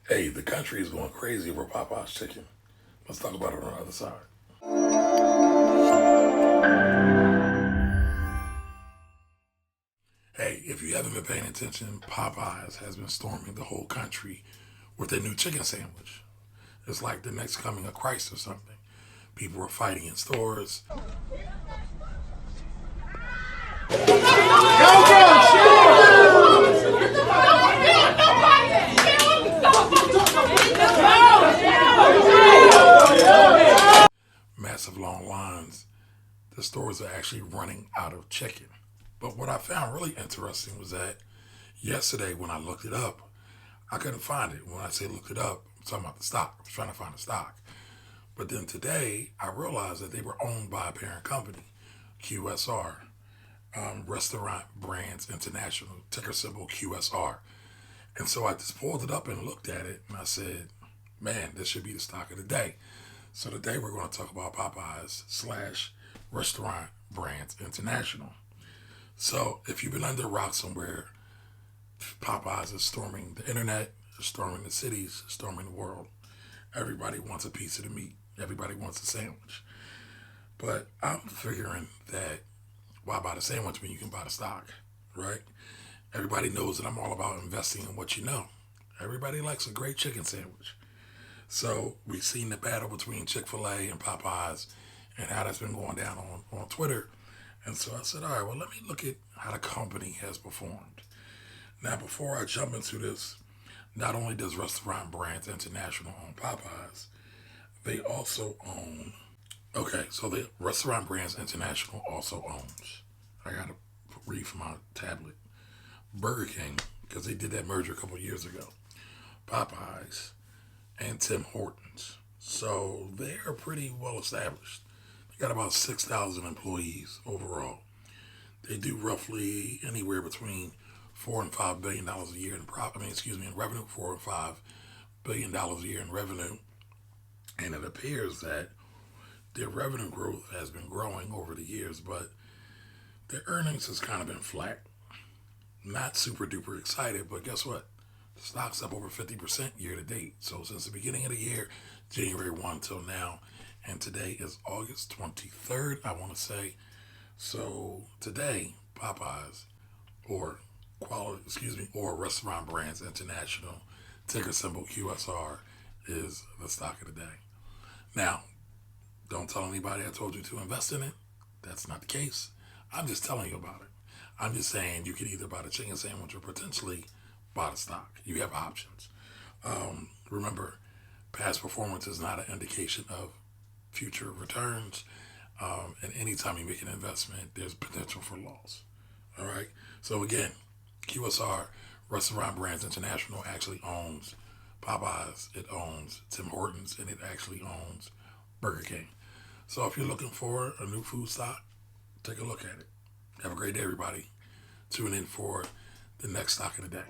Hey, the country is going crazy over Popeye's chicken. Let's talk about it on the other side. Hey, if you haven't been paying attention, Popeyes has been storming the whole country with their new chicken sandwich. It's like the next coming of Christ or something. People are fighting in stores. Massive long lines. The stores are actually running out of chicken. But what I found really interesting was that yesterday when I looked it up, I couldn't find it. When I say looked it up, I'm talking about the stock. I was trying to find the stock. But then today, I realized that they were owned by a parent company, QSR, Restaurant Brands International, ticker symbol QSR. And so I just pulled it up and looked at it, and I said, man, this should be the stock of the day. So today we're going to talk about Popeyes / Restaurant Brands International. So if you've been under a rock somewhere, Popeyes is storming the internet, storming the cities, storming the world. Everybody wants a piece of the meat. Everybody wants a sandwich. But I'm figuring that why buy the sandwich when you can buy the stock, right? Everybody knows that I'm all about investing in what you know. Everybody likes a great chicken sandwich. So we've seen the battle between Chik-Fil-A and Popeyes and how that's been going down on Twitter. And so I said, all right, well, let me look at how the company has performed. Now, before I jump into this, not only does Restaurant Brands International own Popeyes, they also own, so the Restaurant Brands International also owns, I got to read from my tablet, Burger King, because they did that merger a couple years ago, Popeyes, and Tim Hortons. So they are pretty well established. They got about 6,000 employees overall. They do roughly anywhere between $4 and $5 billion a year in revenue, $4 and $5 billion a year in revenue. And it appears that their revenue growth has been growing over the years, but their earnings has kind of been flat. Not super duper excited, but guess what? The stock's up over 50% year to date. So since the beginning of the year, January 1 till now, and today is August 23rd, I want to say. So today, Popeyes, or Restaurant Brands International, ticker symbol QSR, is the stock of the day. Now, don't tell anybody I told you to invest in it. That's not the case. I'm just telling you about it. I'm just saying you can either buy the chicken sandwich or potentially buy the stock. You have options. Remember, past performance is not an indication of future returns. And anytime you make an investment, there's potential for loss. All right. So again, QSR, Restaurant Brands International, actually owns Popeyes. It owns Tim Hortons, and it actually owns Burger King. So if you're looking for a new food stock, take a look at it. Have a great day, everybody. Tune in for the next stock of the day.